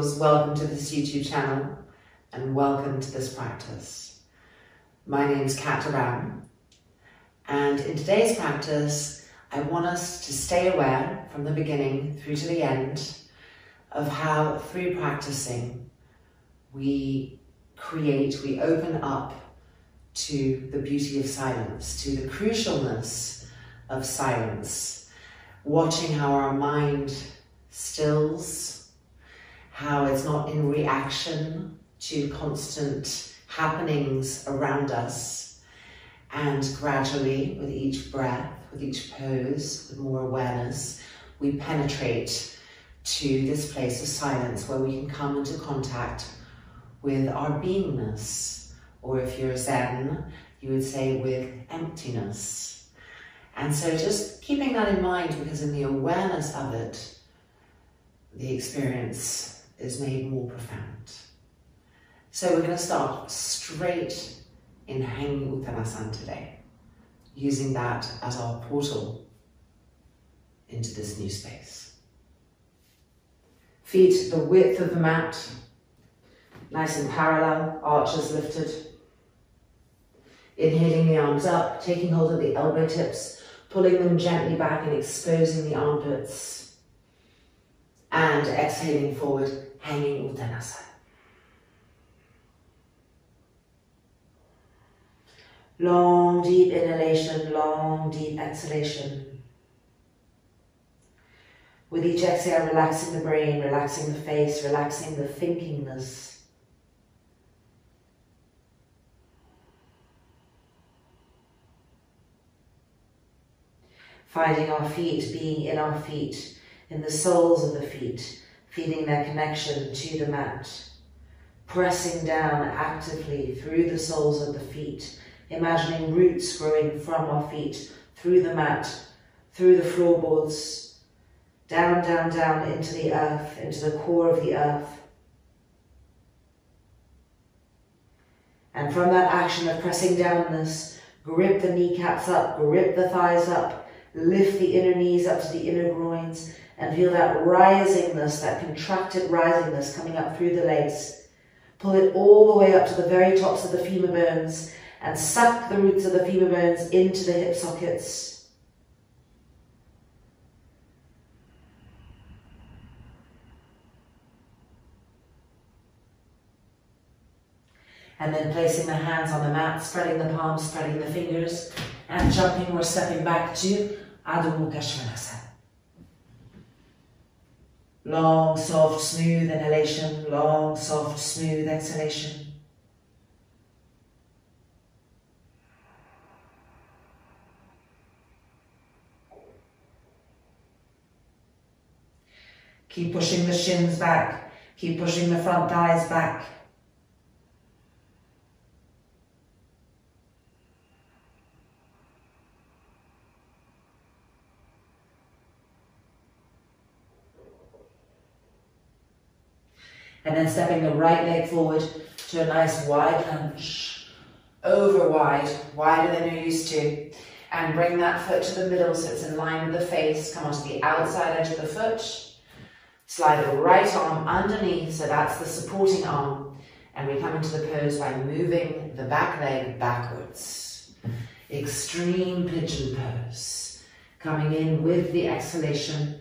yours, welcome to this YouTube channel and welcome to this practice. My name's Rham, and in today's practice I want us to stay aware from the beginning through to the end of how through practicing we open up to the beauty of silence, to the crucialness of silence, watching how our mind stills, how it's not in reaction to constant happenings around us, and gradually with each breath, with each pose, with more awareness, we penetrate to this place of silence where we can come into contact with our beingness, or if you're Zen, you would say with emptiness. And so just keeping that in mind, because in the awareness of it, the experience is made more profound. So we're going to start straight in Hanging Uttanasana today, using that as our portal into this new space. Feet the width of the mat, nice and parallel, arches lifted. Inhaling the arms up, taking hold of the elbow tips, pulling them gently back and exposing the armpits. And exhaling forward, Hanging Uttanasana. Long, deep inhalation, long, deep exhalation. With each exhale, relaxing the brain, relaxing the face, relaxing the thinkingness. Finding our feet, being in our feet, in the soles of the feet, feeling their connection to the mat. Pressing down actively through the soles of the feet, imagining roots growing from our feet, through the mat, through the floorboards, down, down, down into the earth, into the core of the earth. And from that action of pressing downness, grip the kneecaps up, grip the thighs up, lift the inner knees up to the inner groins, and feel that risingness, that contracted risingness coming up through the legs. Pull it all the way up to the very tops of the femur bones and suck the roots of the femur bones into the hip sockets. And then placing the hands on the mat, spreading the palms, spreading the fingers, and jumping or stepping back to Adho Mukha Svanasana. Long, soft, smooth inhalation, long, soft, smooth exhalation. Keep pushing the shins back, keep pushing the front thighs back. And then stepping the right leg forward to a nice wide lunge. Over wide, wider than you're used to. And bring that foot to the middle so it's in line with the face. Come onto the outside edge of the foot. Slide the right arm underneath, so that's the supporting arm. And we come into the pose by moving the back leg backwards. Extreme pigeon pose. Coming in with the exhalation.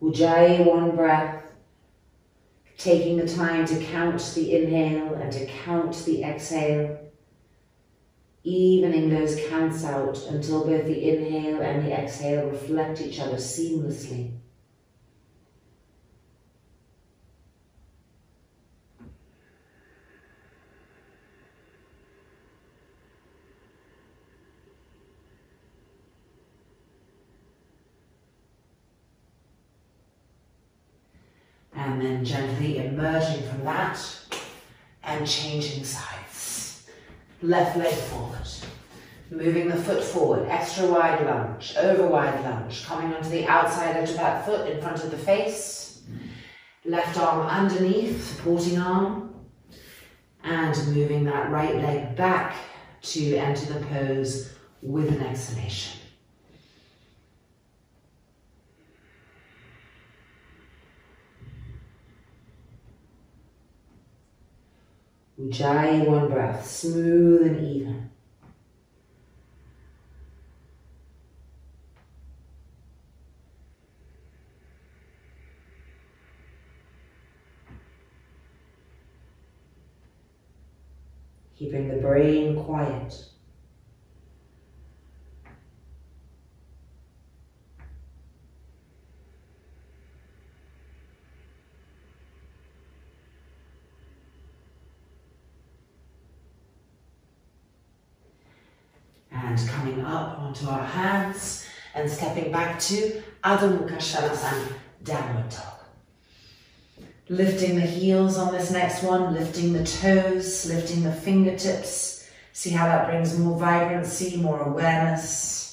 Ujjayi, one breath, taking the time to count the inhale and to count the exhale, evening those counts out until both the inhale and the exhale reflect each other seamlessly. And then gently emerging from that and changing sides. Left leg forward. Moving the foot forward, extra wide lunge, over wide lunge. Coming onto the outside edge of that foot in front of the face. Left arm underneath, supporting arm. And moving that right leg back to enter the pose with an exhalation. Ujjayi, one breath, smooth and even. Keeping the brain quiet. And coming up onto our hands and stepping back to Adho Mukha Svanasana, downward dog. Lifting the heels on this next one, lifting the toes, lifting the fingertips. See how that brings more vibrancy, more awareness.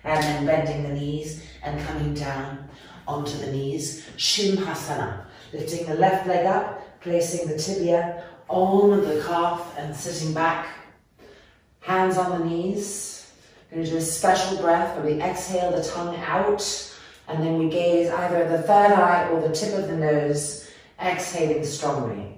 And then bending the knees and coming down onto the knees. Shinhasana, lifting the left leg up, placing the tibia on the calf and sitting back. Hands on the knees. We're going to do a special breath where we exhale the tongue out and then we gaze either at the third eye or the tip of the nose, exhaling strongly.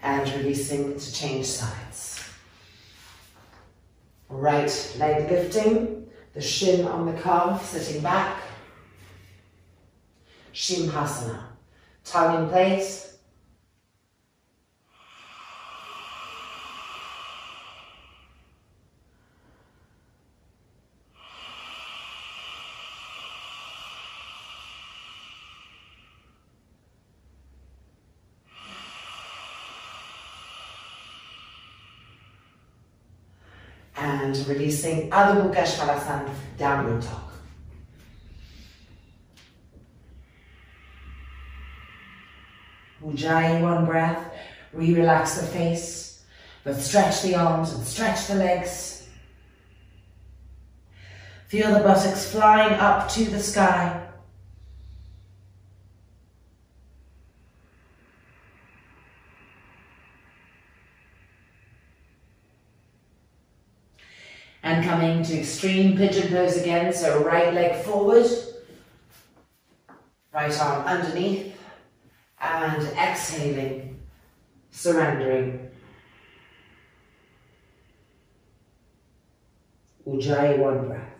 And releasing to change sides. Right leg lifting, the shin on the calf, sitting back. Shinhasana, tongue in place. And releasing Adho Mukha Svanasana, downward dog. Ujjayi, one breath. Re-relax the face, but stretch the arms and stretch the legs. Feel the buttocks flying up to the sky. And coming to extreme pigeon pose again, so right leg forward, right arm underneath, and exhaling, surrendering. Ujjayi, one breath.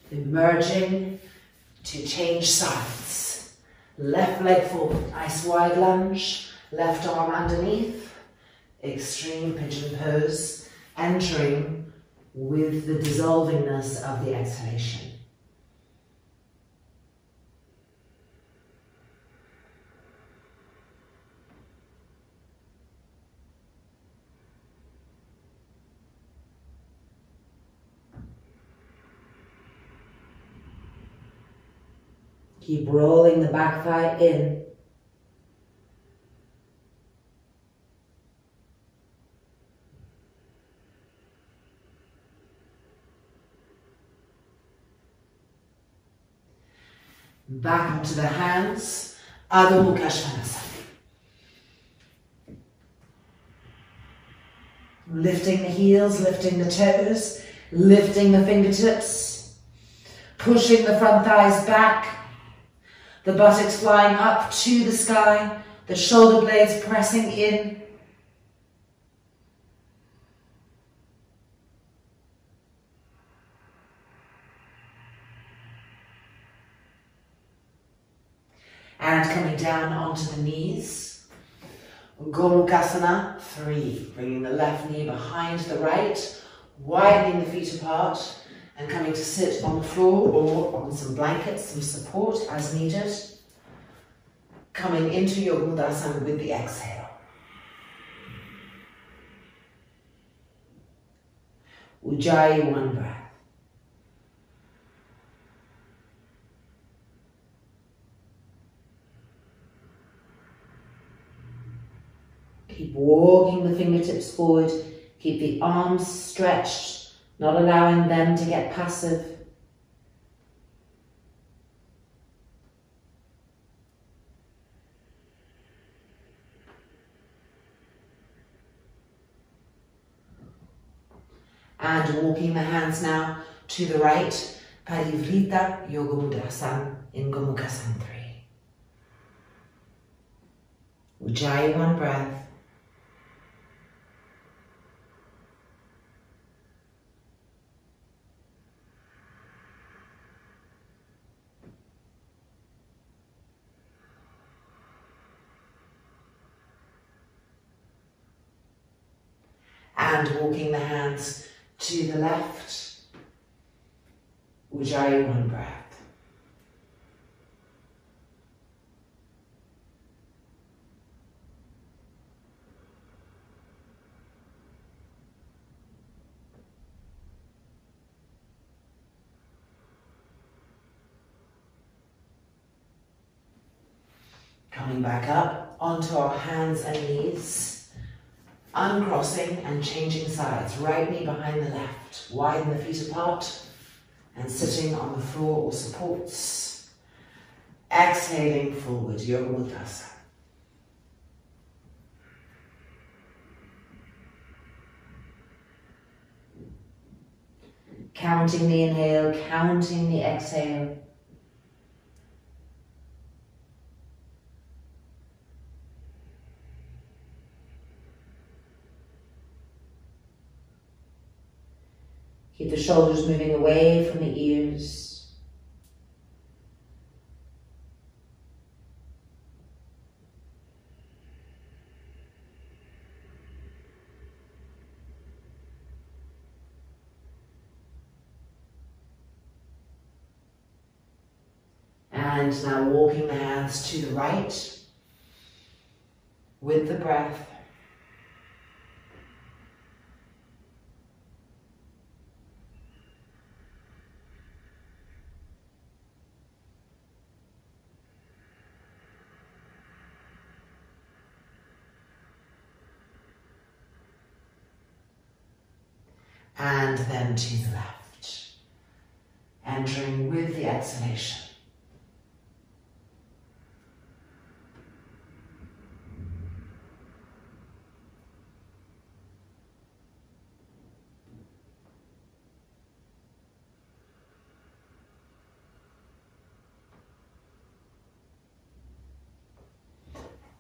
Emerging to change sides. Left leg forward, nice wide lunge. Left arm underneath. Extreme pigeon pose. Entering with the dissolvingness of the exhalation. Keep rolling the back thigh in. Back onto the hands, Adho Mukha Svanasana. Lifting the heels, lifting the toes, lifting the fingertips, pushing the front thighs back. The buttocks flying up to the sky, the shoulder blades pressing in. And coming down onto the knees. Gomukhasana 3, bringing the left knee behind the right, widening the feet apart, and coming to sit on the floor or on some blankets, some support as needed. Coming into your Virabhadrasana with the exhale. Ujjayi, 1 breath. Keep walking the fingertips forward. Keep the arms stretched, not allowing them to get passive. And walking the hands now to the right, Parivrita Yoga Mudrasana in Gomukhasana 3. Ujjayi, 1 breath. And walking the hands to the left, Ujjayi, 1 breath. Coming back up onto our hands and knees. Uncrossing and changing sides. Right knee behind the left. Widen the feet apart and sitting on the floor or supports. Exhaling forward, Yoga Mudrasana. Counting the inhale, counting the exhale. Keep the shoulders moving away from the ears. And now walking the hands to the right with the breath. And then to the left, entering with the exhalation.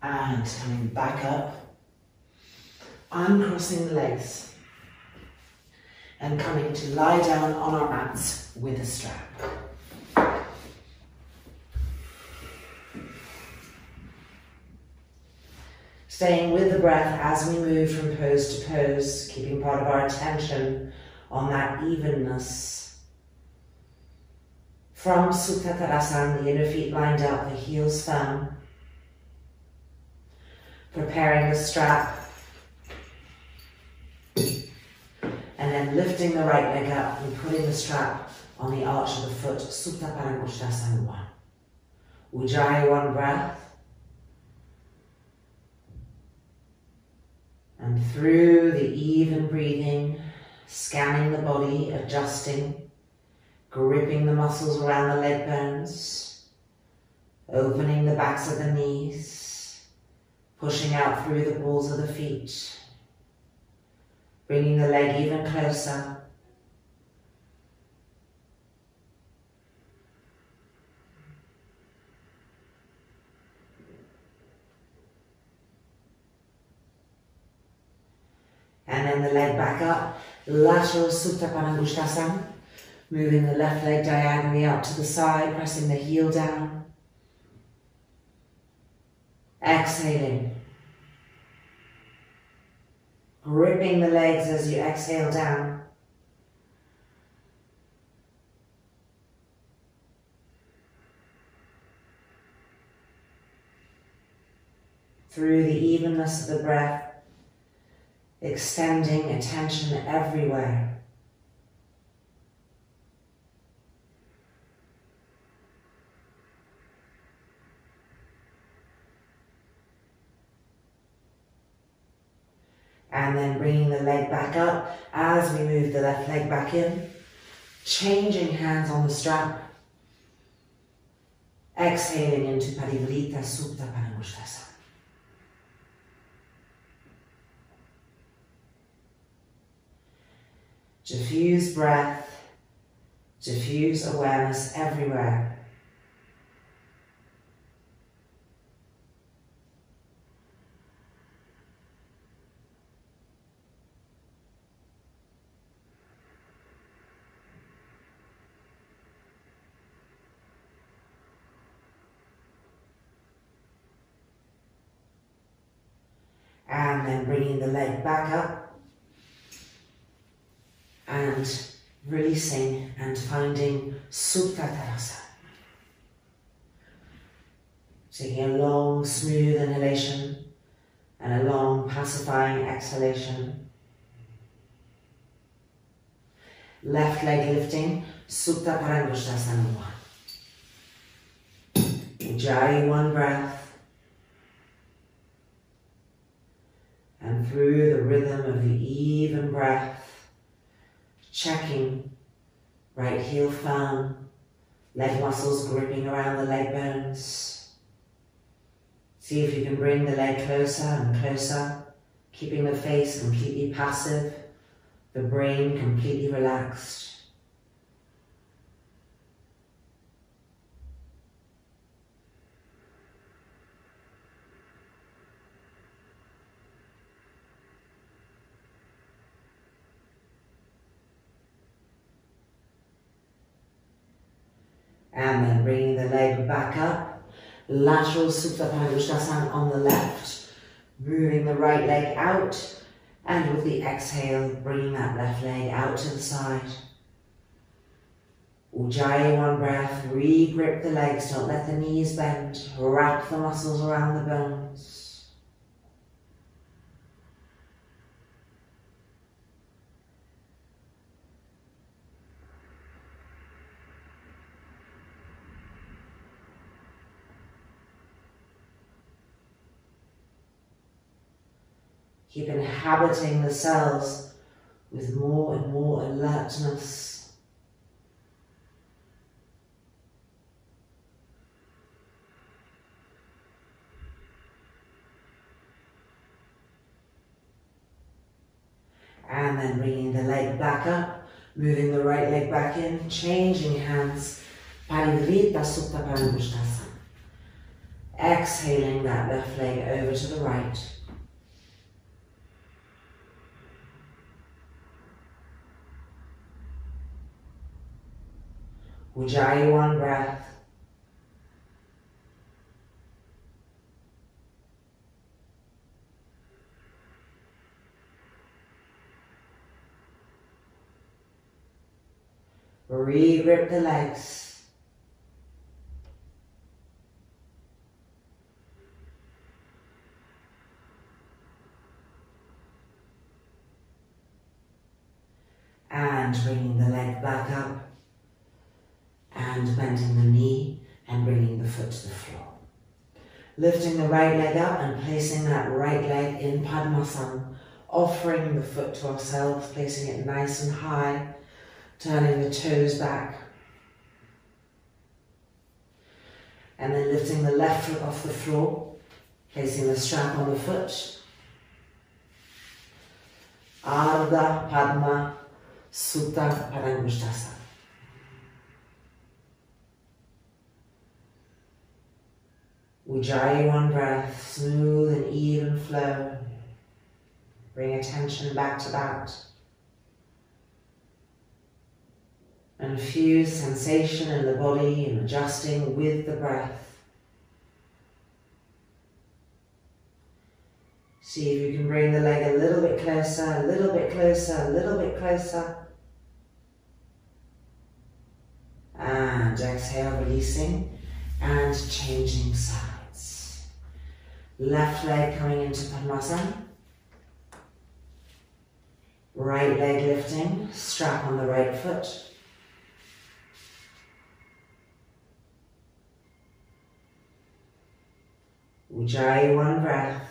And coming back up, uncrossing the legs. And coming to lie down on our mats with a strap. Staying with the breath as we move from pose to pose, keeping part of our attention on that evenness. From Supta Tadasana, the inner feet lined up, the heels firm. Preparing the strap. And then lifting the right leg up and putting the strap on the arch of the foot, Supta Paramukshasana 1. Ujjayi, 1 breath. And through the even breathing, scanning the body, adjusting, gripping the muscles around the leg bones, opening the backs of the knees, pushing out through the balls of the feet. Bringing the leg even closer. And then the leg back up, lateral Supta Paramukshasana, moving the left leg diagonally out to the side, pressing the heel down. Exhaling. Gripping the legs as you exhale down. Through the evenness of the breath, extending attention everywhere. And then bringing the leg back up as we move the left leg back in. Changing hands on the strap. Exhaling into Parivrita Supta Paramudasana. Diffuse breath, diffuse awareness everywhere. And then bringing the leg back up. And releasing and finding Supta. Taking a long, smooth inhalation and a long, pacifying exhalation. Left leg lifting, Supta Paramudasana 1. Ujjayi, one breath. And through the rhythm of the even breath, checking right heel firm, leg muscles gripping around the leg bones. See if you can bring the leg closer and closer, keeping the face completely passive, the brain completely relaxed. And then bringing the leg back up, lateral Supta Paramudasana on the left, moving the right leg out, and with the exhale, bringing that left leg out to the side. Ujjayi, one breath, re-grip the legs, don't let the knees bend, wrap the muscles around the bones. Keep inhabiting the cells with more and more alertness. And then bringing the leg back up, moving the right leg back in, changing hands, Parivrita Supta Paramudasana. Exhaling that left leg over to the right. Ujjayi, one breath. Re-grip the legs. And bringing the leg back up. And bending the knee and bringing the foot to the floor. Lifting the right leg up and placing that right leg in Padmasana, offering the foot to ourselves, placing it nice and high, turning the toes back. And then lifting the left foot off the floor, placing the strap on the foot. Ardha Padma Supta Paramudasana. Ujjayi, one breath, smooth and even flow. Bring attention back to that. And fuse sensation in the body and adjusting with the breath. See if you can bring the leg a little bit closer, a little bit closer, a little bit closer. And exhale, releasing and changing sides. Left leg coming into Padmasana. Right leg lifting, strap on the right foot. Ujjayi, one breath.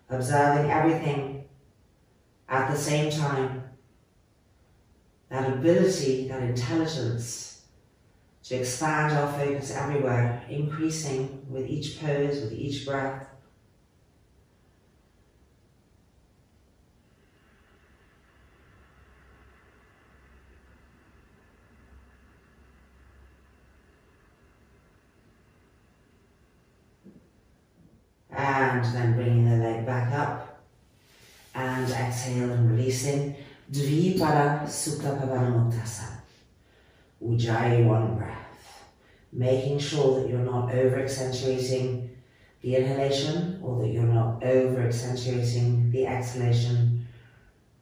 Observing everything at the same time. That ability, that intelligence to expand our focus everywhere, increasing with each pose, with each breath. And then bringing the leg back up and exhale and releasing. Dvipada Sukha Pavanamuktasana. Ujjayi, one breath. Making sure that you're not over accentuating the inhalation or that you're not over accentuating the exhalation.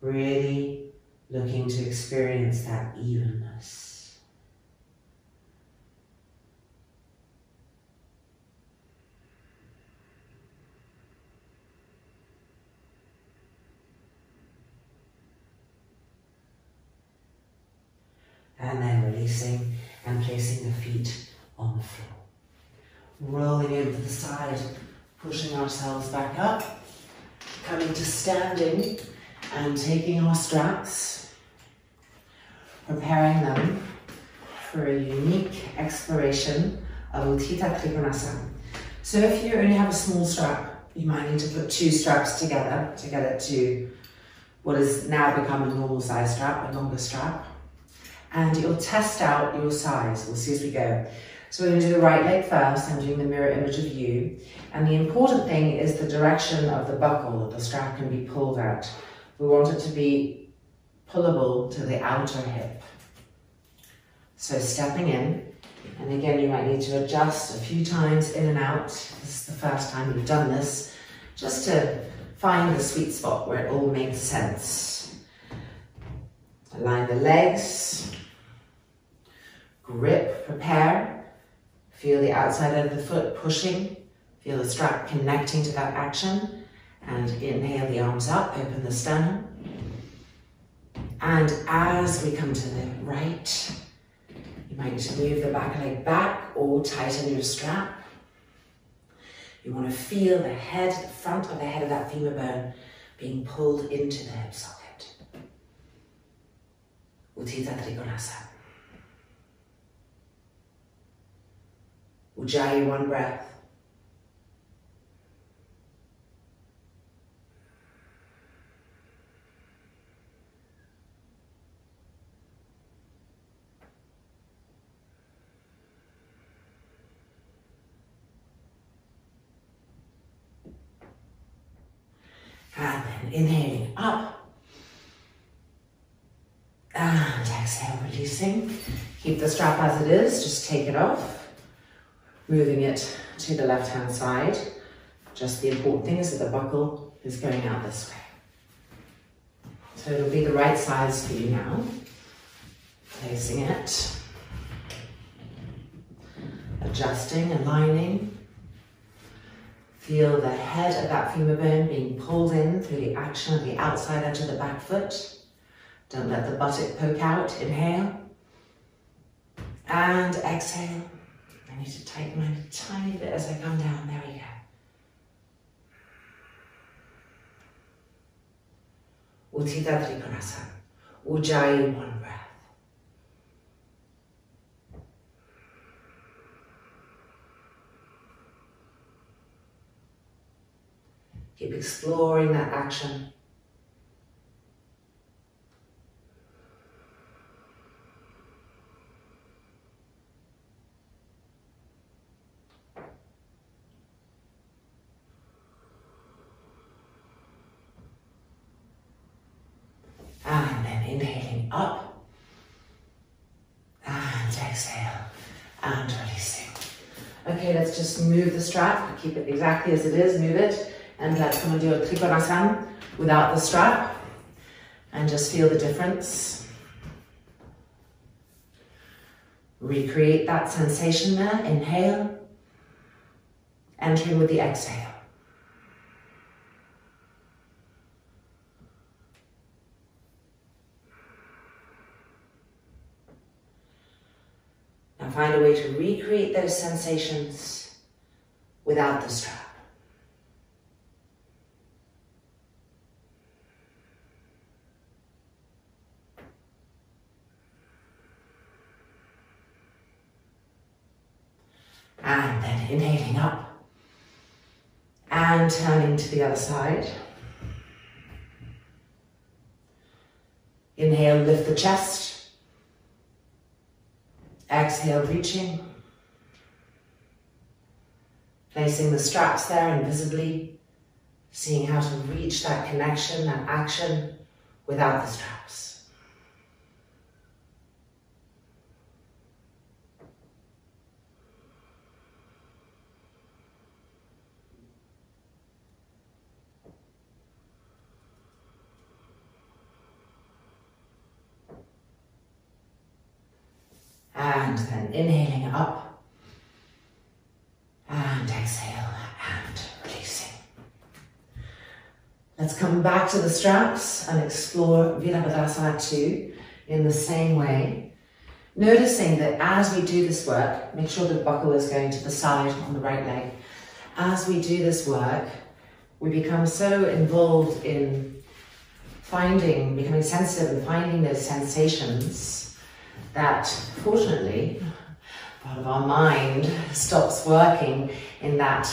Really looking to experience that evenness. And then releasing and placing the feet on the floor. Rolling over to the side, pushing ourselves back up, coming to standing and taking our straps, preparing them for a unique exploration of Uttita Trikonasana. So if you only have a small strap, you might need to put two straps together to get it to what has now become a normal size strap, a longer strap. And you'll test out your size. We'll see as we go. So we're going to do the right leg first. I'm doing the mirror image of you. And the important thing is the direction of the buckle, that the strap can be pulled out. We want it to be pullable to the outer hip. So stepping in, and again you might need to adjust a few times in and out. This is the first time you've done this, just to find the sweet spot where it all makes sense. Align the legs. Grip, prepare. Feel the outside of the foot pushing. Feel the strap connecting to that action. And inhale the arms up, open the sternum. And as we come to the right, you might need to move the back leg back or tighten your strap. You want to feel the head, the front of the head of that femur bone being pulled into the hip socket. Uttita Trikonasana. Ujjayi, one breath. And then inhaling up. And exhale, releasing. Keep the strap as it is, just take it off. Moving it to the left-hand side. Just the important thing is that the buckle is going out this way. So it'll be the right size for you now. Placing it. Adjusting, aligning. Feel the head of that femur bone being pulled in through the action of the outside edge of the back foot. Don't let the buttock poke out. Inhale. And exhale. I need to tighten mine a tiny bit as I come down. There we go. Uttita Trikonasana. Ujjayi, one breath. Keep exploring that action. And then inhaling up and exhale and releasing. Okay, let's just move the strap. Keep it exactly as it is, move it. And let's come and do a Trikonasana without the strap. And just feel the difference. Recreate that sensation there. Inhale. Entering with the exhale. Now find a way to recreate those sensations without the strap. And then inhaling up and turning to the other side. Inhale, lift the chest. Exhale, reaching. Placing the straps there invisibly, seeing how to reach that connection, that action without the straps. And then inhaling up and exhale and releasing. Let's come back to the straps and explore Virabhadrasana II in the same way. Noticing that as we do this work, make sure the buckle is going to the side on the right leg. As we do this work, we become so involved in becoming sensitive and finding those sensations that, fortunately, part of our mind stops working in that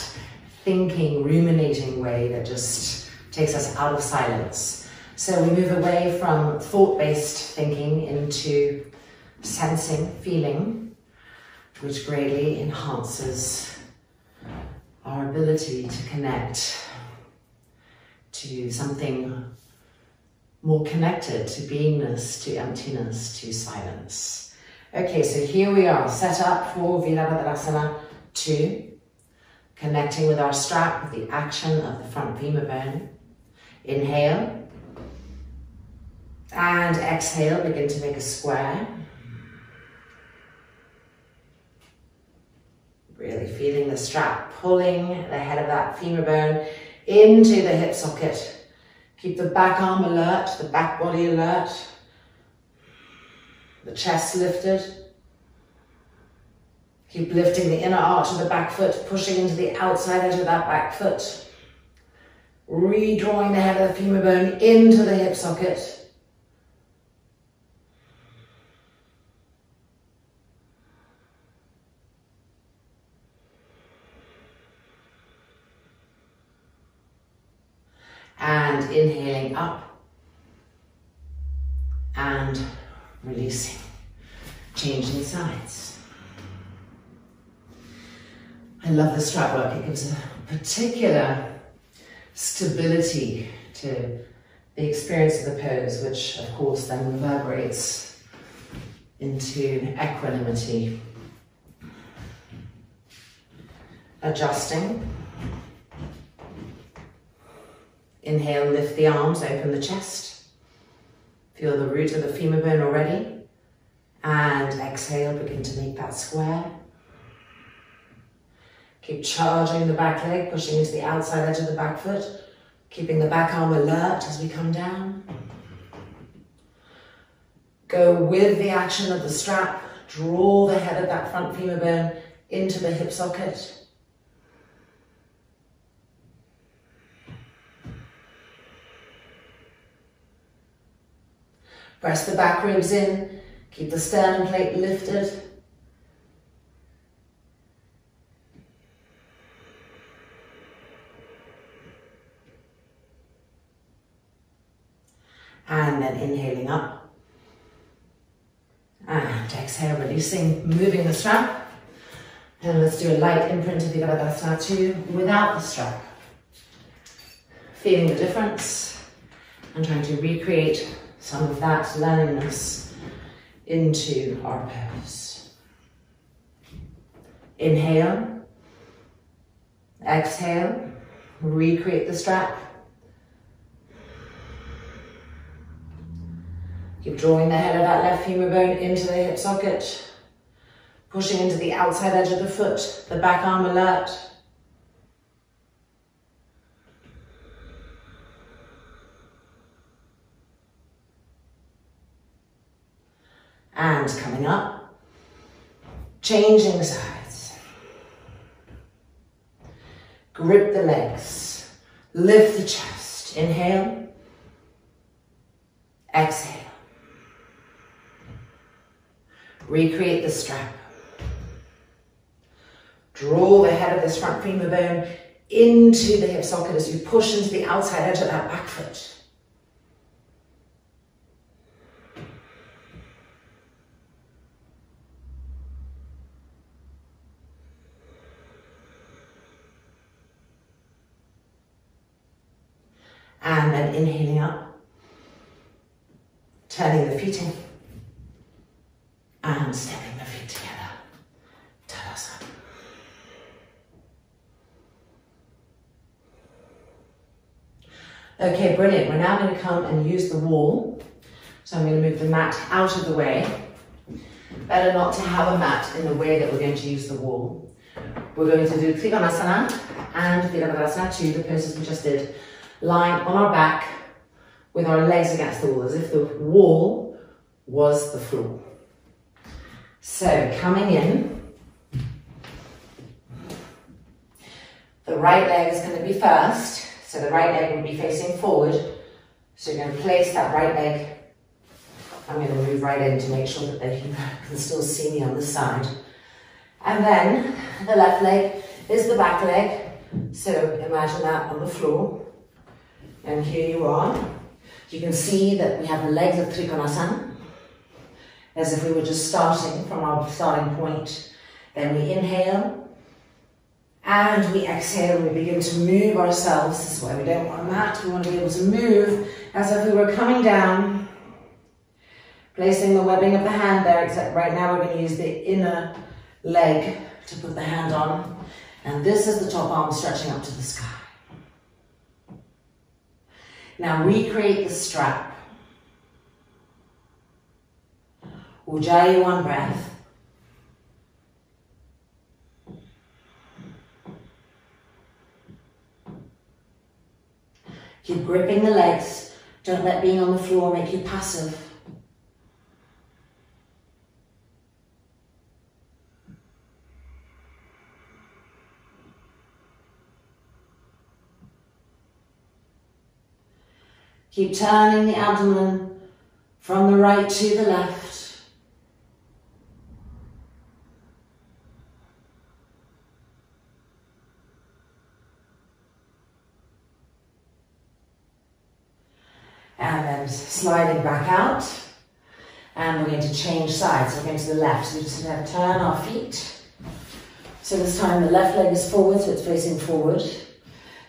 thinking, ruminating way that just takes us out of silence. So we move away from thought-based thinking into sensing, feeling, which greatly enhances our ability to connect to something more connected, to beingness, to emptiness, to silence. Okay, so here we are, set up for Virabhadrasana II, connecting with our strap, with the action of the front femur bone. Inhale, and exhale, begin to make a square. Really feeling the strap pulling the head of that femur bone into the hip socket. Keep the back arm alert, the back body alert, the chest lifted. Keep lifting the inner arch of the back foot, pushing into the outside edge of that back foot. Redrawing the head of the femur bone into the hip socket. And inhaling up and releasing, changing sides. I love the strap work. It gives a particular stability to the experience of the pose, which of course then reverberates into equanimity. Adjusting. Inhale, lift the arms, open the chest. Feel the root of the femur bone already. And exhale, begin to make that square. Keep charging the back leg, pushing into the outside edge of the back foot. Keeping the back arm alert as we come down. Go with the action of the strap. Draw the head of that front femur bone into the hip socket. Press the back ribs in, keep the sternum plate lifted. And then inhaling up. And exhale, releasing, moving the strap. And let's do a light imprint of Virabhadrasana II without the strap. Feeling the difference and trying to recreate some of that learningness into our pose. Inhale. Exhale, recreate the strap. Keep drawing the head of that left femur bone into the hip socket, pushing into the outside edge of the foot, the back arm alert. And coming up, changing sides. Grip the legs, lift the chest. Inhale, exhale. Recreate the strap. Draw the head of this front femur bone into the hip socket as you push into the outside edge of that back foot. And then inhaling up, turning the feet in, and stepping the feet together. Tadasana. Okay, brilliant. We're now going to come and use the wall. So I'm going to move the mat out of the way. Better not to have a mat in the way that we're going to use the wall. We're going to do Trikonasana and Virabhadrasana II, the poses we just did, lying on our back with our legs against the wall, as if the wall was the floor. So coming in, the right leg is going to be first, so the right leg will be facing forward. So you're going to place that right leg. I'm going to move right in to make sure that they can still see me on this side. And then the left leg is the back leg. So imagine that on the floor. And here you are. You can see that we have the legs of Trikonasana, as if we were just starting from our starting point. Then we inhale, and we exhale, and we begin to move ourselves. This is why we don't want a mat. We want to be able to move as if we were coming down, placing the webbing of the hand there, except right now we're going to use the inner leg to put the hand on. And this is the top arm stretching up to the sky. Now recreate the strap. Ujjayi, one breath. Keep gripping the legs. Don't let being on the floor make you passive. Keep turning the abdomen from the right to the left. And then sliding back out. And we're going to change sides. So we're going to the left. So we're just going to turn our feet. So this time the left leg is forward, so it's facing forward.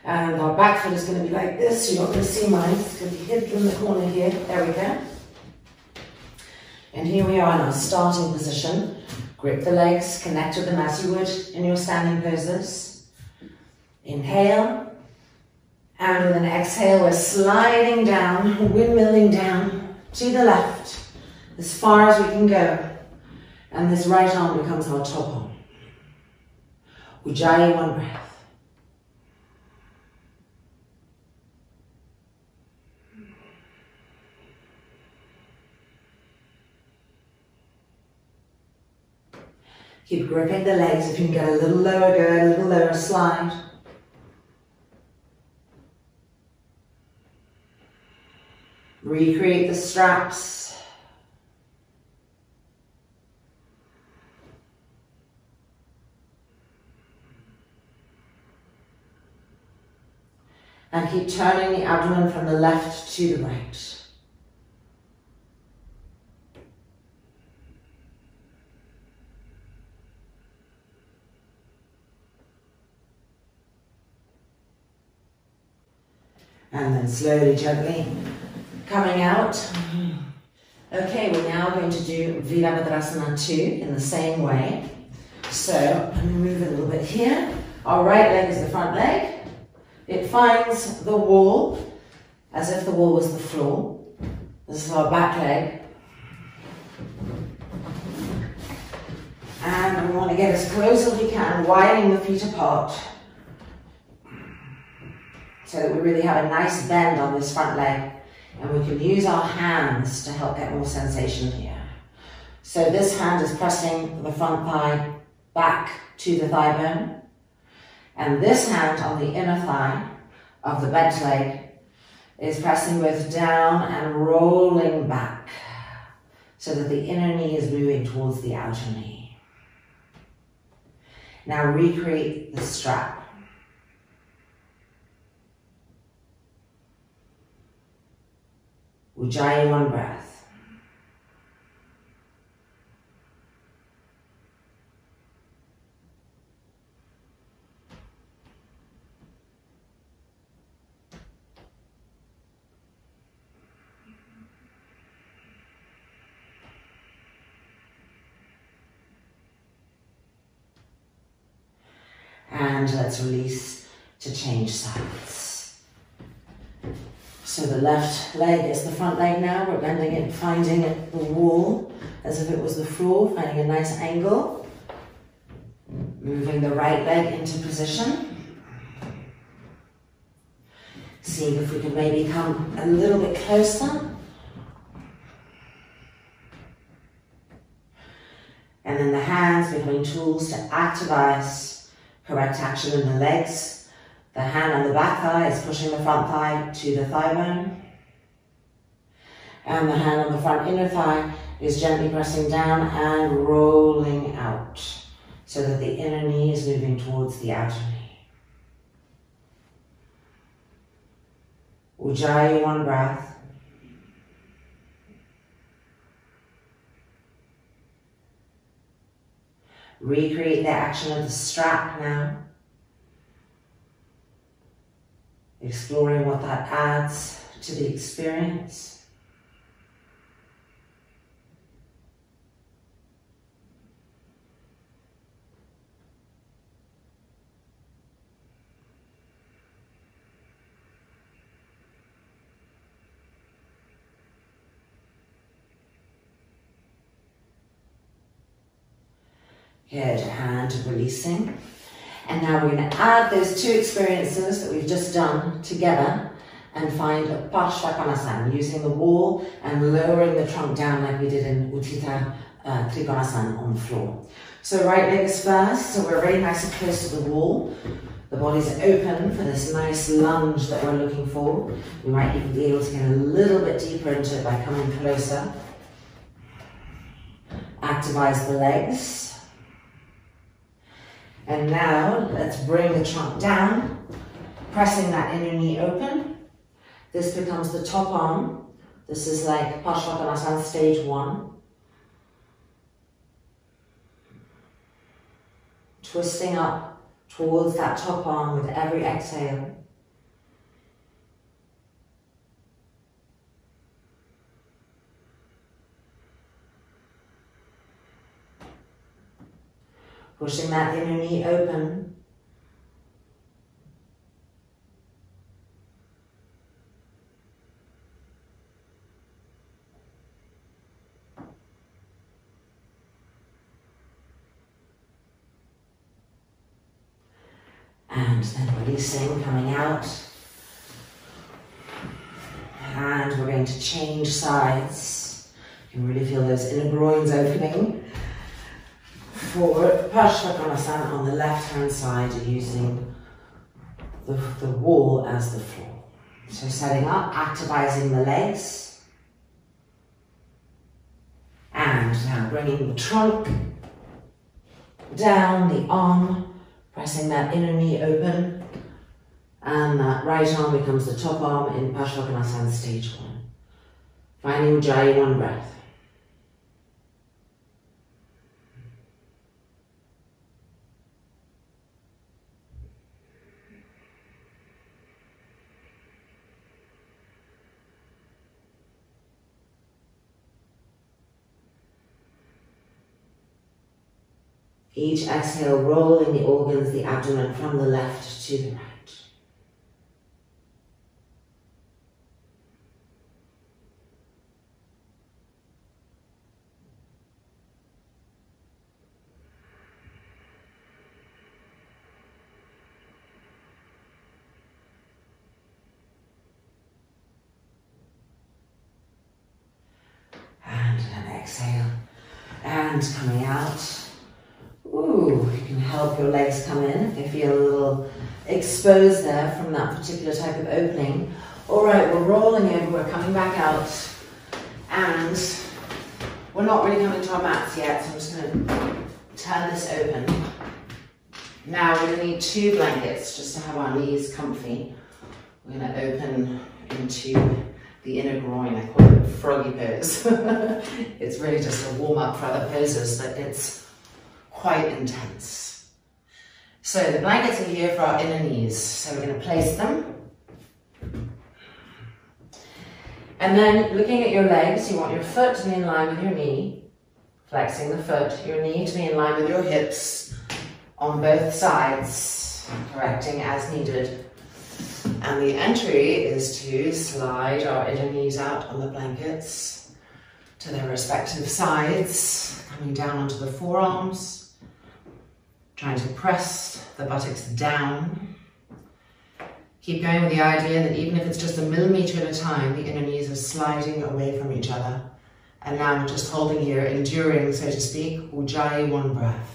And our back foot is going to be like this. You're not going to see mine. It's going to be hidden in the corner here. There we go. And here we are in our starting position. Grip the legs, connect with them as you would in your standing poses. Inhale. And with an exhale, we're sliding down, windmilling down to the left, as far as we can go. And this right arm becomes our top arm. Ujjayi, one breath. Keep gripping the legs. If you can get a little lower, go a little lower, slide. Recreate the straps. And keep turning the abdomen from the left to the right. And then slowly, gently coming out. Okay, we're now going to do Virabhadrasana II in the same way. So I'm going to move a little bit here. Our right leg is the front leg. It finds the wall as if the wall was the floor. This is our back leg. And we want to get as close as we can, widening the feet apart, so that we really have a nice bend on this front leg, and we can use our hands to help get more sensation here. So this hand is pressing the front thigh back to the thigh bone, and this hand on the inner thigh of the bent leg is pressing both down and rolling back, so that the inner knee is moving towards the outer knee. Now recreate the strap. Ujjayi, one breath. And let's release to change sides. So the left leg is the front leg now. We're bending it, finding it, the wall as if it was the floor, finding a nice angle. Moving the right leg into position. Seeing if we can maybe come a little bit closer. And then the hands becoming tools to activize correct action in the legs. The hand on the back thigh is pushing the front thigh to the thigh bone. And the hand on the front inner thigh is gently pressing down and rolling out, so that the inner knee is moving towards the outer knee. Ujjayi, one breath. Recreate the action of the strap now. Exploring what that adds to the experience. Good, and releasing. And now we're going to add those two experiences that we've just done together and find a Parsvakonasana, using the wall and lowering the trunk down like we did in Uttita Trikonasana on the floor. So right leg is first, so we're very nice and close to the wall. The body's open for this nice lunge that we're looking for. We might even be able to get a little bit deeper into it by coming closer. Activize the legs. And now let's bring the trunk down, pressing that inner knee open. This becomes the top arm. This is like Parsvakonasana stage 1. Twisting up towards that top arm with every exhale. Pushing that inner knee open. And then releasing, coming out. And we're going to change sides. You can really feel those inner groins opening. For Parsvakonasana on the left-hand side, using the wall as the floor. So setting up, activizing the legs. And now bringing the trunk down, the arm, pressing that inner knee open. And that right arm becomes the top arm in Parsvakonasana stage 1. Finding Ujjayi, one breath. Each exhale, rolling the organs, the abdomen from the left to the right. And an exhale. And coming out. Ooh, you can help your legs come in if they feel a little exposed there from that particular type of opening. All right, we're rolling over, we're coming back out, and we're not really coming to our mats yet, so I'm just going to turn this open. Now we're going to need 2 blankets just to have our knees comfy. We're going to open into the inner groin. I call it froggy pose. It's really just a warm-up for other poses, but it's quite intense. So the blankets are here for our inner knees. So we're going to place them. And then looking at your legs, you want your foot to be in line with your knee, flexing the foot, your knee to be in line with your hips on both sides, correcting as needed. And the entry is to slide our inner knees out on the blankets to their respective sides, coming down onto the forearms, trying to press the buttocks down. Keep going with the idea that even if it's just a millimeter at a time, the inner knees are sliding away from each other. And now just holding here, enduring, so to speak, Ujjayi, 1 breath.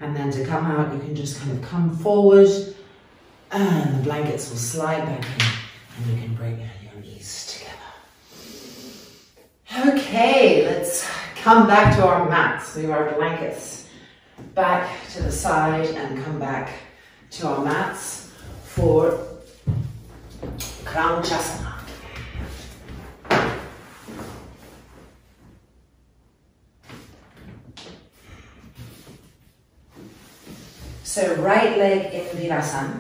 And then to come out, you can just kind of come forward and the blankets will slide back in and you can bring your knees together. Okay, let's come back to our mats. Move our blankets back to the side and come back to our mats for Groins. So right leg in Virabhadrasana.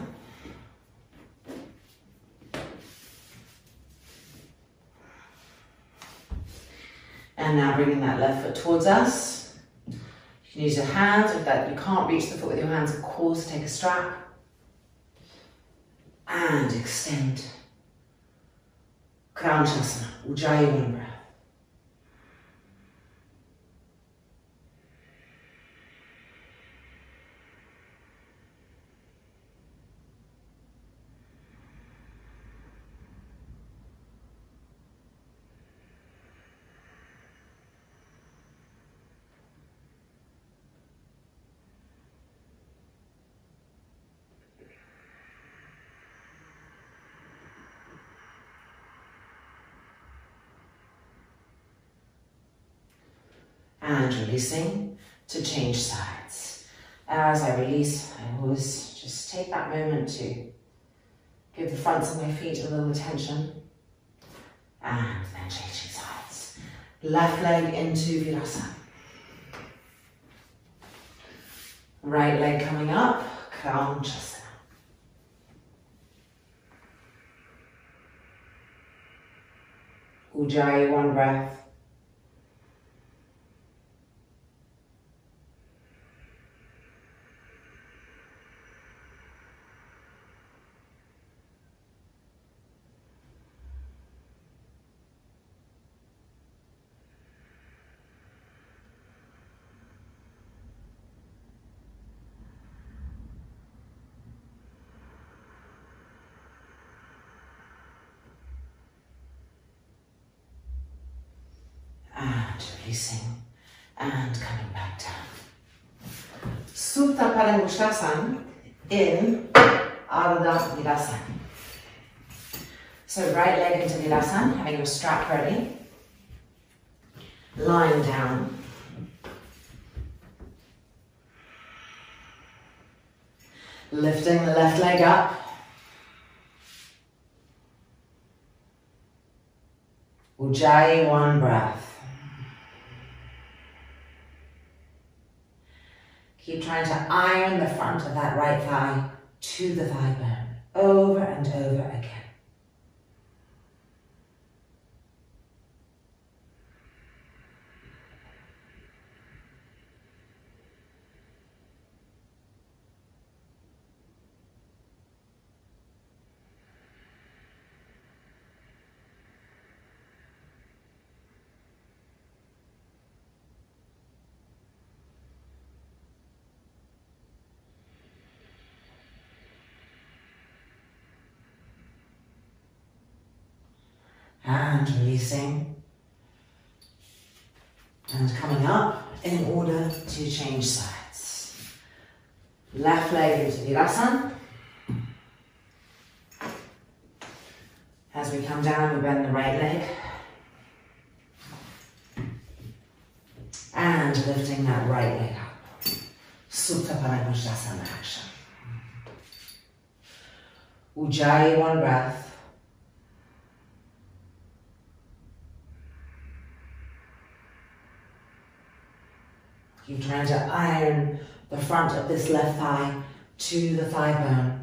And now bringing that left foot towards us. You can use your hands, if that you can't reach the foot with your hands, of course, take a strap. And extend. Groins, Ujjayi, 1 breath. And releasing to change sides. As I release, I always just take that moment to give the fronts of my feet a little attention. And then changing sides. Left leg into Virabhadrasana. Right leg coming up, Groins. Ujjayi, 1 breath. Releasing and coming back down. Supta Padangusthasana in Ardha Virabhadrasana. So right leg into Virabhadrasana, having your strap ready. Lying down. Lifting the left leg up. Ujjayi, one breath. Keep trying to iron the front of that right thigh to the thigh bone, over and over again. And releasing. And coming up in order to change sides. Left leg into Virabhadrasana. As we come down, we bend the right leg. And lifting that right leg up. Supta Virabhadrasana action. Ujjayi, one breath. Keep trying to iron the front of this left thigh to the thigh bone.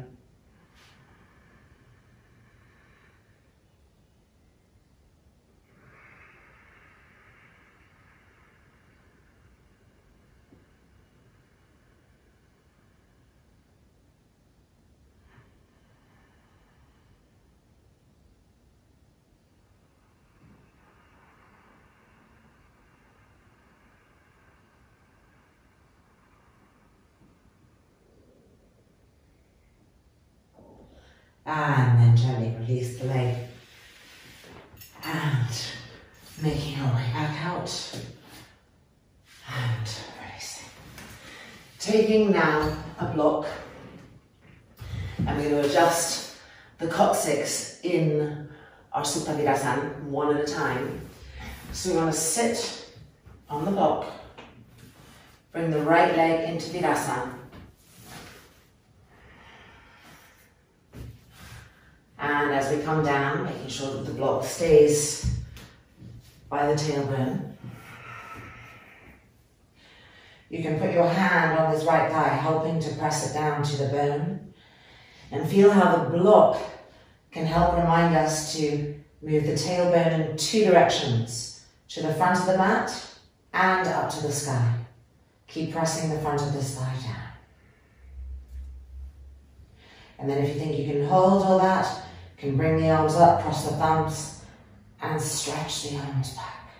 And then gently release the leg. And making our way back out. And releasing. Taking now a block. And we're going to adjust the coccyx in our Supta Virabhadrasana one at a time. So we're going to sit on the block. Bring the right leg into Virabhadrasana. And as we come down, making sure that the block stays by the tailbone. You can put your hand on this right thigh, helping to press it down to the bone. And feel how the block can help remind us to move the tailbone in two directions. To the front of the mat and up to the sky. Keep pressing the front of this thigh down. And then if you think you can hold all that, you can bring the arms up, cross the thumbs, and stretch the arms back.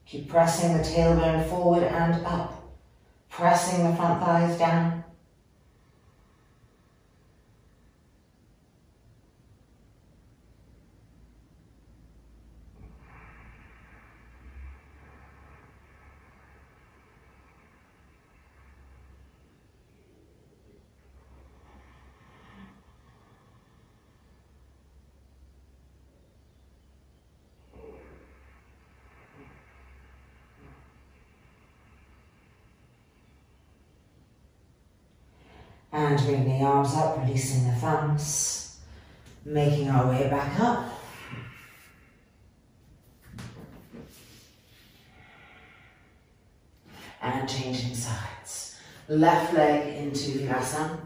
Keep pressing the tailbone forward and up, pressing the front thighs down. And bring the arms up, releasing the thumbs, making our way back up. And changing sides. Left leg into Virabhadrasana.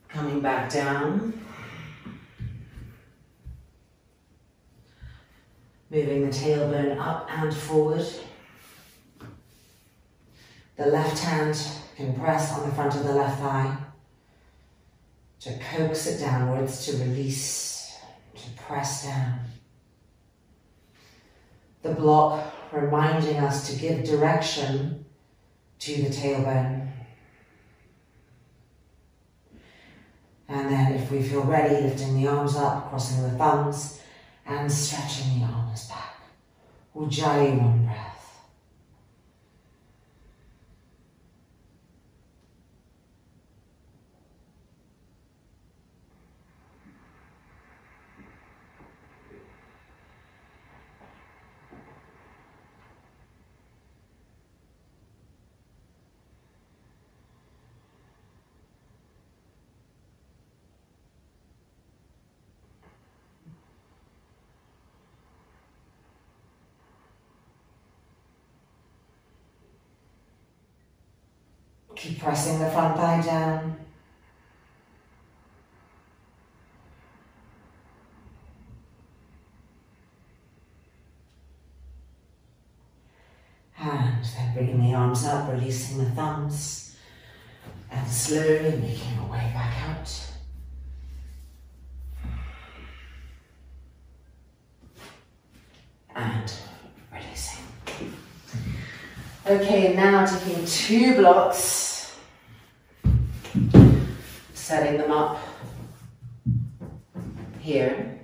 Coming back down. Moving the tailbone up and forward. The left hand can press on the front of the left thigh to coax it downwards, to release, to press down. The block reminding us to give direction to the tailbone. And then if we feel ready, lifting the arms up, crossing the thumbs, And stretching the arms back. Ujjayi, one breath. Keep pressing the front thigh down. And then bringing the arms up, releasing the thumbs, and slowly making your way back out. And releasing. Okay, now taking 2 blocks, setting them up here,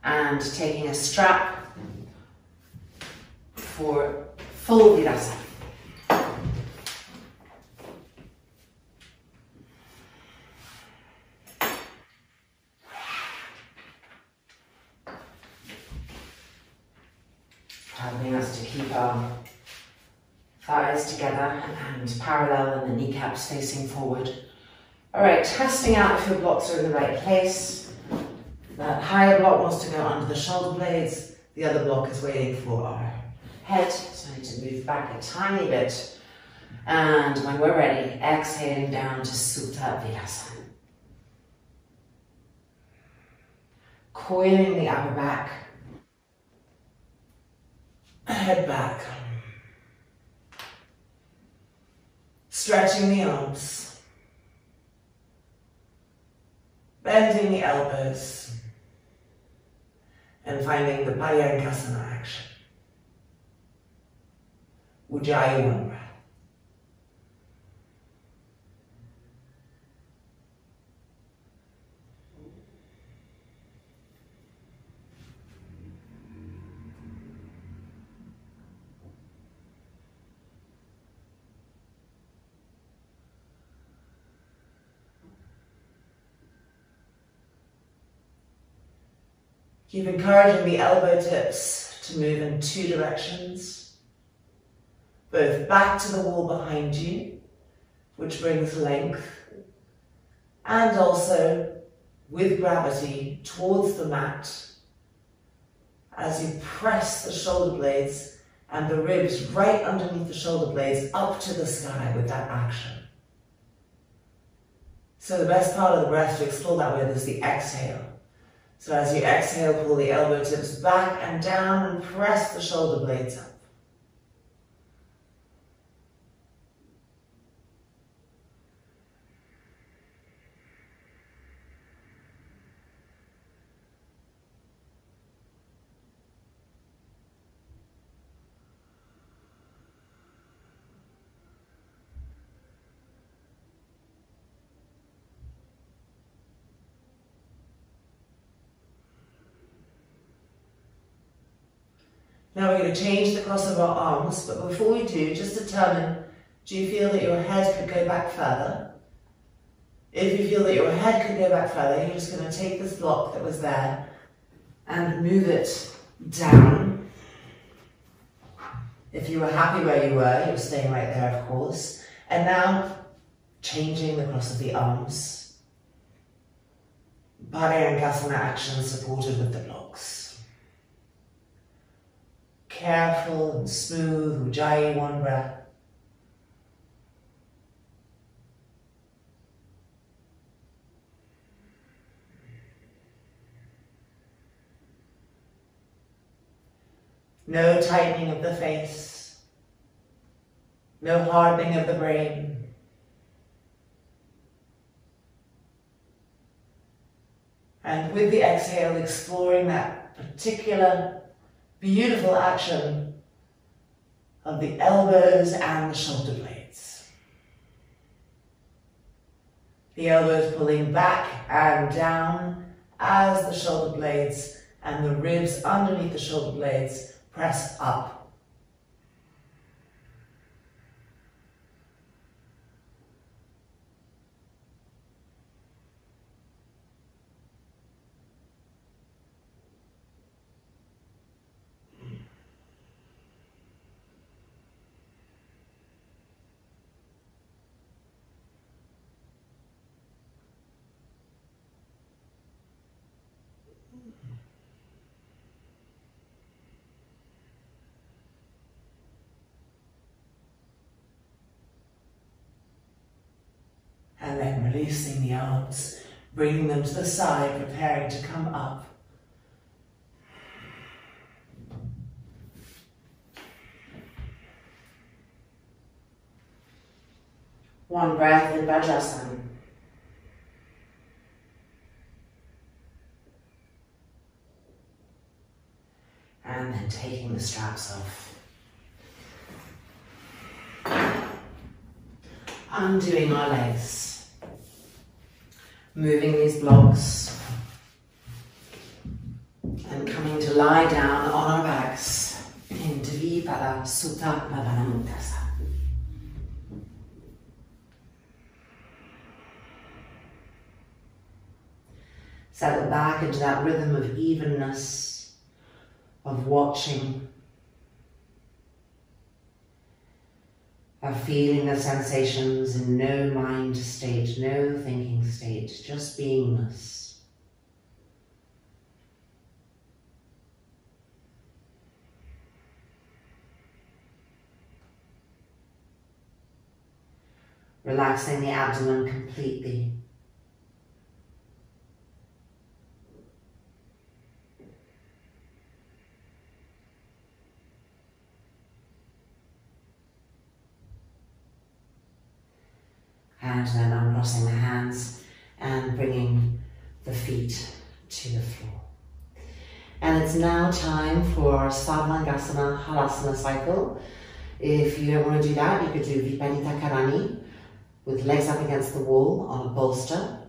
and taking a strap for full Virasana. Helping us to keep our thighs together and parallel and the kneecaps facing forward. Alright, testing out if your blocks are in the right place. That higher block wants to go under the shoulder blades, the other block is waiting for our head, so I need to move back a tiny bit. And when we're ready, exhaling down to Sutta Virasana. Coiling the upper back, head back. Stretching the arms. Bending the elbows. And finding the Virabhadrasana action. Ujjayi, one breath. Keep encouraging the elbow tips to move in 2 directions, both back to the wall behind you, which brings length, and also with gravity towards the mat as you press the shoulder blades and the ribs right underneath the shoulder blades up to the sky with that action. So the best part of the breath to explore that with is the exhale. So as you exhale, pull the elbow tips back and down and press the shoulder blades up. Now we're going to change the cross of our arms, but before we do, just determine, do you feel that your head could go back further? If you feel that your head could go back further, you're just going to take this block that was there and move it down. If you were happy where you were staying right there, of course. And now, changing the cross of the arms. Virabhadrasana action supported with the blocks. Careful and smooth, Ujjayi, one breath. No tightening of the face. No hardening of the brain. And with the exhale, exploring that particular beautiful action of the elbows and the shoulder blades. The elbows pulling back and down as the shoulder blades and the ribs underneath the shoulder blades press up. And then releasing the arms, bringing them to the side, preparing to come up. One breath in Virabhadrasana. And then taking the straps off. Undoing our legs. Moving these blocks. And coming to lie down on our backs into Virabhadrasana II. Settle back into that rhythm of evenness, of watching, of feeling the sensations in no mind state, no thinking state, just beingness. Relaxing the abdomen completely. And then uncrossing the hands and bringing the feet to the floor. And it's now time for Sarvangasana Halasana cycle. If you don't want to do that, you could do Viparita Karani with legs up against the wall on a bolster.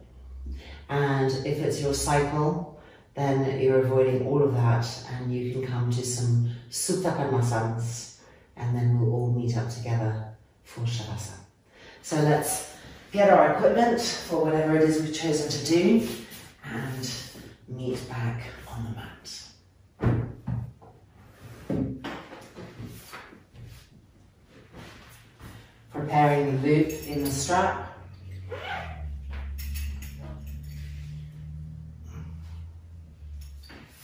And if it's your cycle, then you're avoiding all of that and you can come to some Supta Padmasanas and then we'll all meet up together for Shavasana. So let's get our equipment for whatever it is we've chosen to do and meet back on the mat. Preparing the loop in the strap.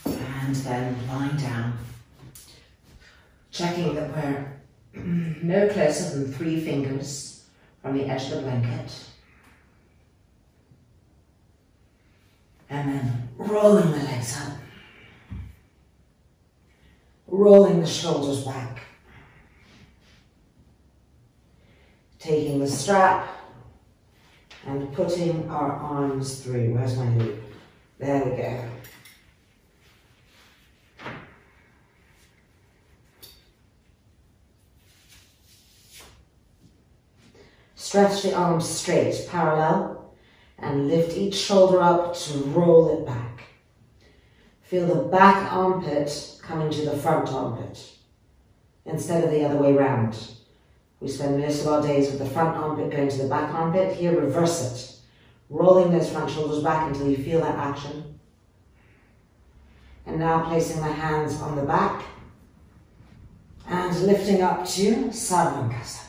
And then lying down. Checking that we're no closer than 3 fingers from the edge of the blanket. And then rolling the legs up. Rolling the shoulders back. Taking the strap and putting our arms through. Where's my loop? There we go. Stretch the arms straight, parallel, and lift each shoulder up to roll it back. Feel the back armpit coming to the front armpit, instead of the other way round. We spend most of our days with the front armpit going to the back armpit. Here, reverse it. Rolling those front shoulders back until you feel that action. And now placing the hands on the back and lifting up to Sarvangasana.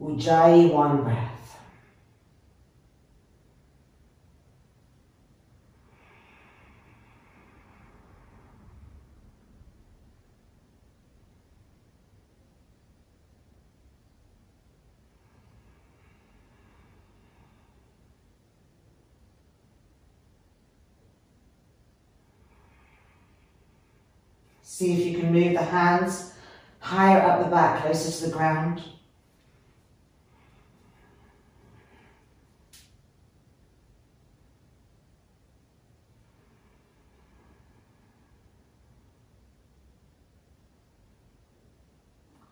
Ujjayi, one breath. See if you can move the hands higher up the back, closer to the ground.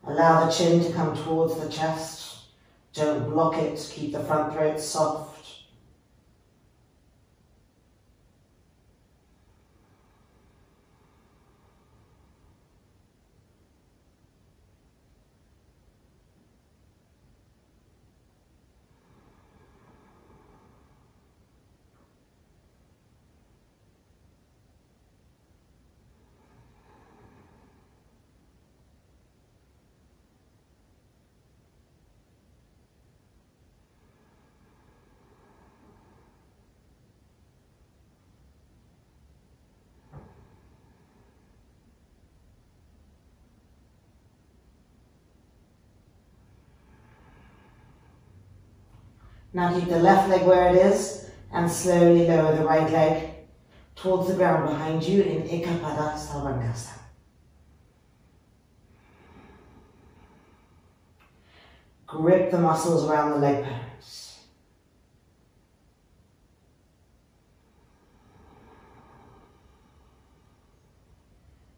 Allow the chin to come towards the chest, Don't block it, keep the front throat soft. Now keep the left leg where it is and slowly lower the right leg towards the ground behind you in Ekapada Sarvangasana. Grip the muscles around the leg bones.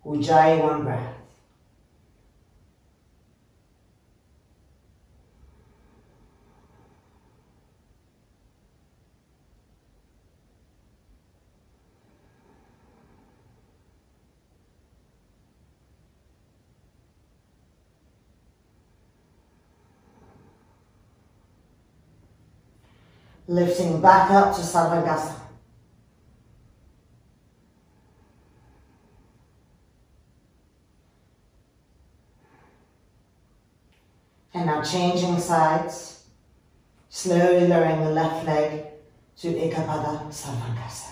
Ujjayi, one breath. Lifting back up to Sarvangasana. And now changing sides, slowly lowering the left leg to Ekapada Sarvangasana.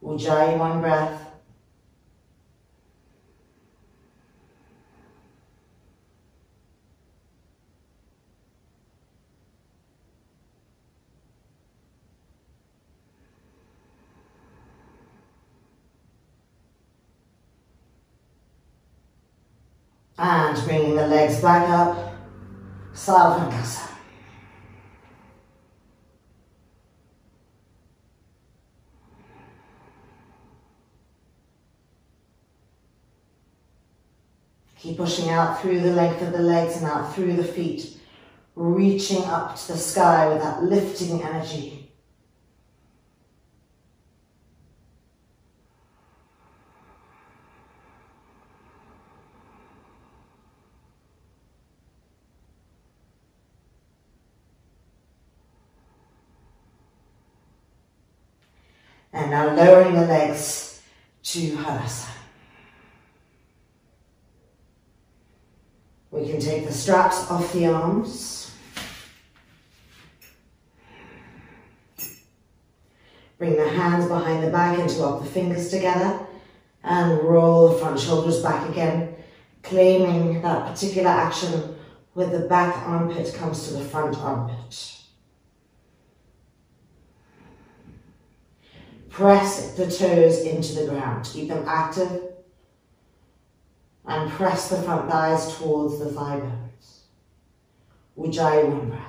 Ujjayi, one breath. And bringing the legs back up, Sarvangasana. Keep pushing out through the length of the legs and out through the feet, reaching up to the sky with that lifting energy. And now lowering the legs to Halasana. We can take the straps off the arms. Bring the hands behind the back, interlock the fingers together and roll the front shoulders back again, claiming that particular action where the back armpit comes to the front armpit. Press the toes into the ground, keep them active. And press the front thighs towards the thigh bones. Ujjayi, one breath.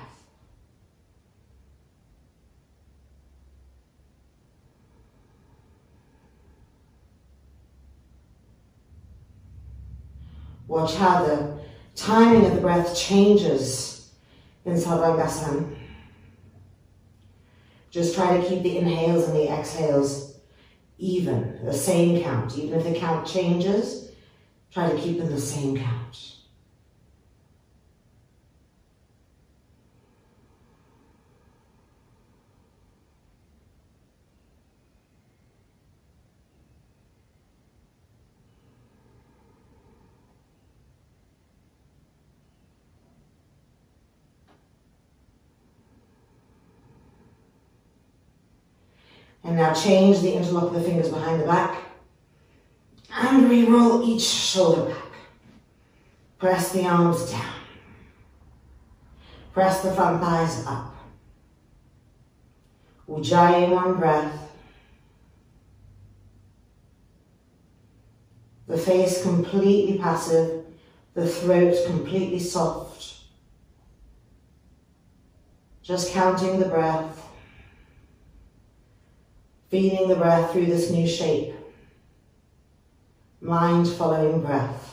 Watch how the timing of the breath changes in Sarvangasana. Just try to keep the inhales and the exhales even, the same count. Even if the count changes, try to keep in the same count. And now change the interlock of the fingers behind the back. And re-roll each shoulder back. Press the arms down. Press the front thighs up. Ujjayi, one breath. The face completely passive, the throat completely soft. Just counting the breath, feeling the breath through this new shape, mind following breath.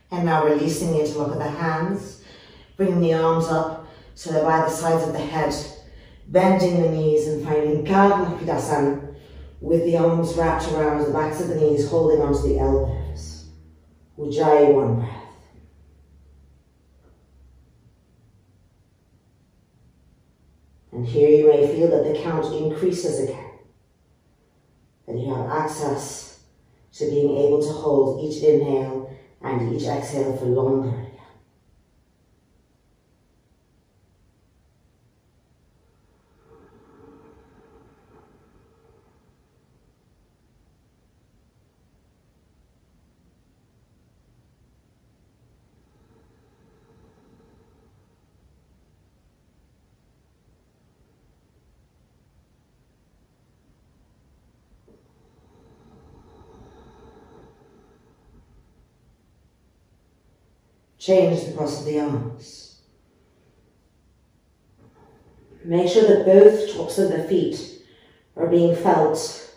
And now releasing the interlock of the hands, bringing the arms up so they're by the sides of the head, bending the knees and finding Virabhadrasana with the arms wrapped around the backs of the knees, holding onto the elbows. Ujjayi, one breath. And here you may feel that the count increases again, that you have access to being able to hold each inhale and each exhale for longer again. Change the cross of the arms. Make sure that both tops of the feet are being felt.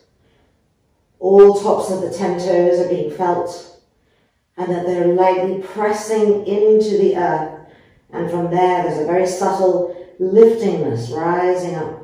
All tops of the 10 toes are being felt, and that they're lightly pressing into the earth. And from there's a very subtle liftingness rising up.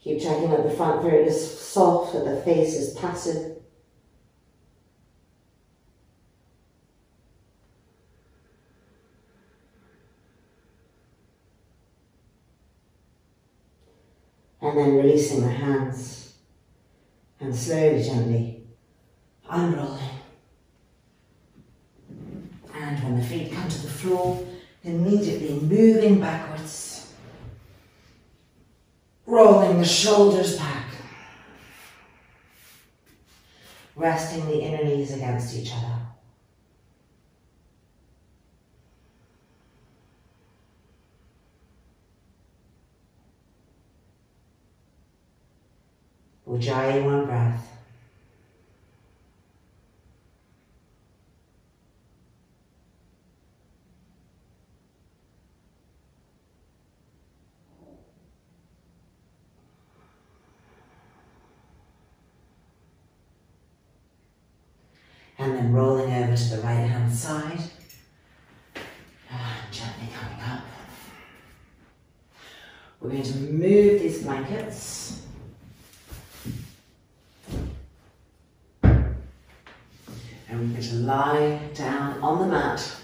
Keep checking that the front foot is soft, that the face is passive. And then releasing the hands and slowly, gently unrolling. And when the feet come to the floor, immediately moving backwards. Rolling the shoulders back, resting the inner knees against each other. Ujjayi, one breath. And then rolling over to the right hand side. And gently coming up. We're going to move these blankets. And we're going to lie down on the mat.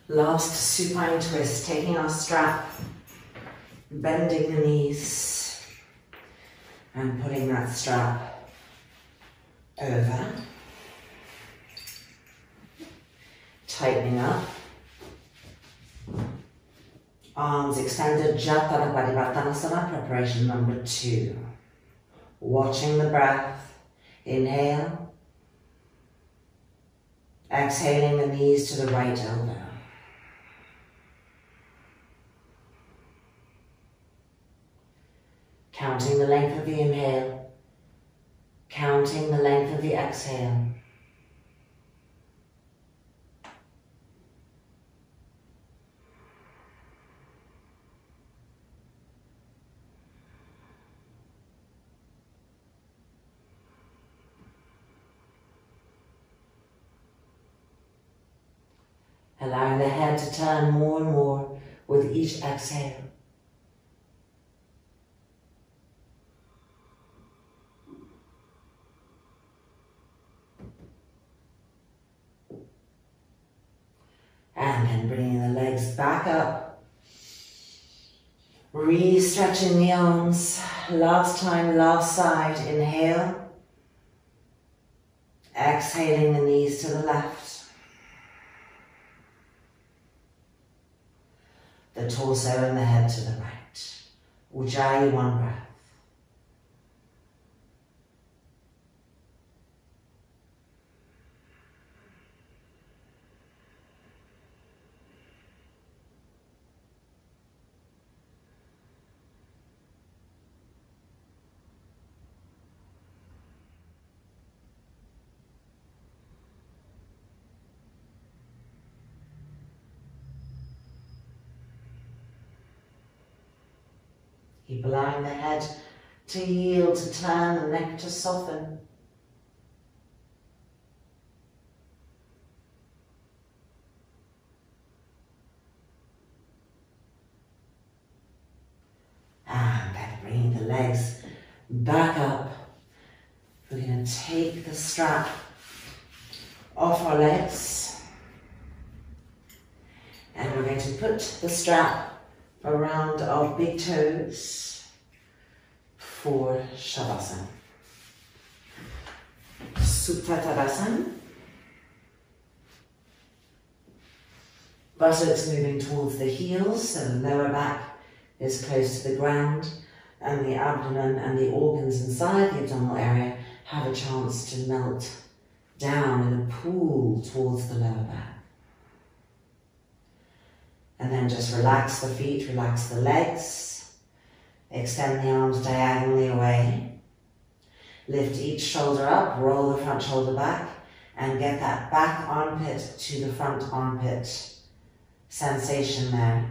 Last supine twist, taking our strap, bending the knees, and putting that strap over. Tightening up. Arms extended, Virabhadrasana, preparation number 2. Watching the breath. Inhale. Exhaling the knees to the right elbow. Counting the length of the inhale. Counting the length of the exhale. Allowing the head to turn more and more with each exhale. again, bringing the legs back up. Re-stretching the arms. Last time, last side. Inhale. Exhaling the knees to the left. The torso and the head to the right. Ujjayi, one breath. Keep allowing the head to yield, to turn, the neck to soften. And then bringing the legs back up. We're going to take the strap off our legs. And we're going to put the strap around our big toes for Shavasana. Supta Tadasana. Buttocks moving towards the heels, so the lower back is close to the ground, and the abdomen and the organs inside the abdominal area have a chance to melt down in a pool towards the lower back. And then just relax the feet, relax the legs, extend the arms diagonally away. Lift each shoulder up, roll the front shoulder back, and get that back armpit to the front armpit sensation there.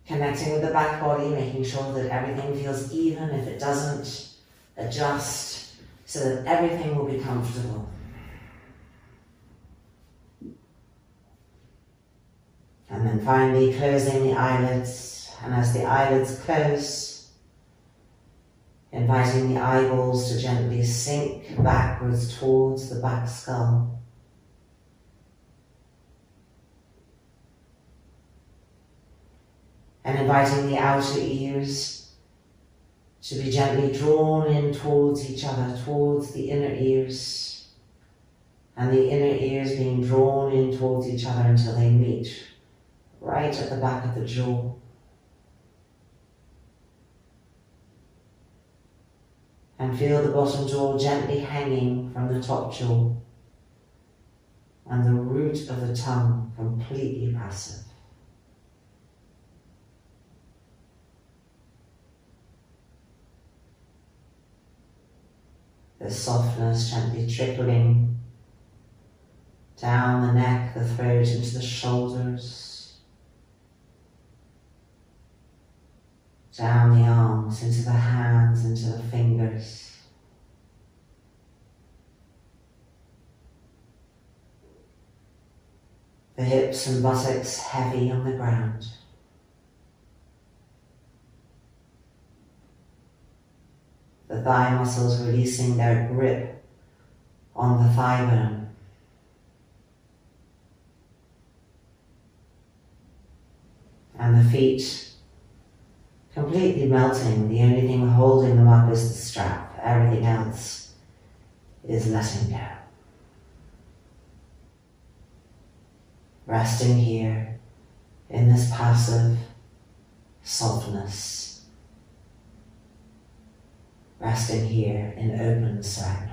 Connecting with the back body, making sure that everything feels even. If it doesn't, adjust so that everything will be comfortable. And then finally closing the eyelids, and as the eyelids close, inviting the eyeballs to gently sink backwards towards the back skull. And inviting the outer ears to be gently drawn in towards each other, towards the inner ears, and the inner ears being drawn in towards each other until they meet right at the back of the jaw. And feel the bottom jaw gently hanging from the top jaw, and the root of the tongue completely passive. The softness gently trickling down the neck, the throat, into the shoulders, down the arms, into the hands, into the fingers. The hips and buttocks heavy on the ground. The thigh muscles releasing their grip on the thigh bone. And the feet completely melting. The only thing holding them up is the strap. Everything else is letting go. Resting here in this passive softness. Resting here in open surrender.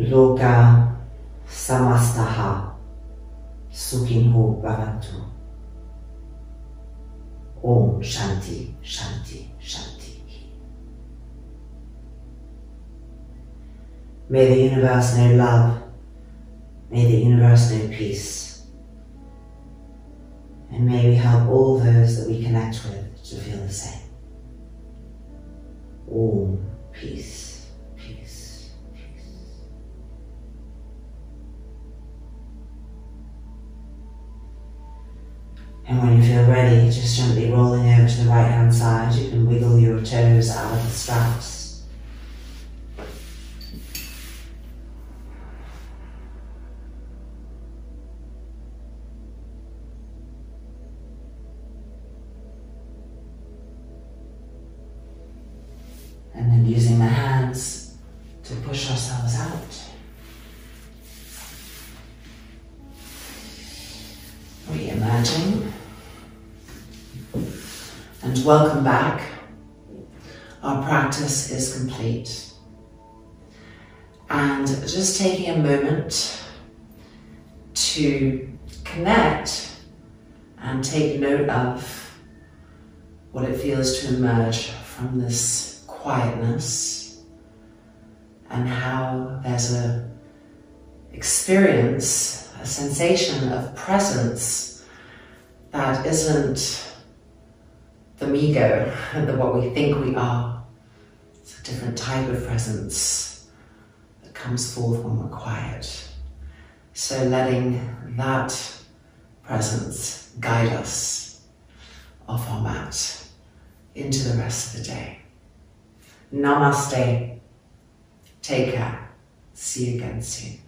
Loka Samastaha Sukhinho Bhavantu. Om Shanti, Shanti, Shanti. May the universe know love. May the universe know peace. And may we help all those that we connect with to feel the same. Om, peace, peace, peace. And when you feel ready, just gently rolling over to the right hand side, you can wiggle your toes out of the straps. And then using the hands to push ourselves out. Re-emerging. And welcome back. Our practice is complete. And just taking a moment to connect and take note of what it feels to emerge from this quietness, and how there's a experience, a sensation of presence that isn't the me-go, what we think we are. It's a different type of presence that comes forth when we're quiet. So letting that presence guide us off our mat into the rest of the day. Namaste. Take care. See you again soon.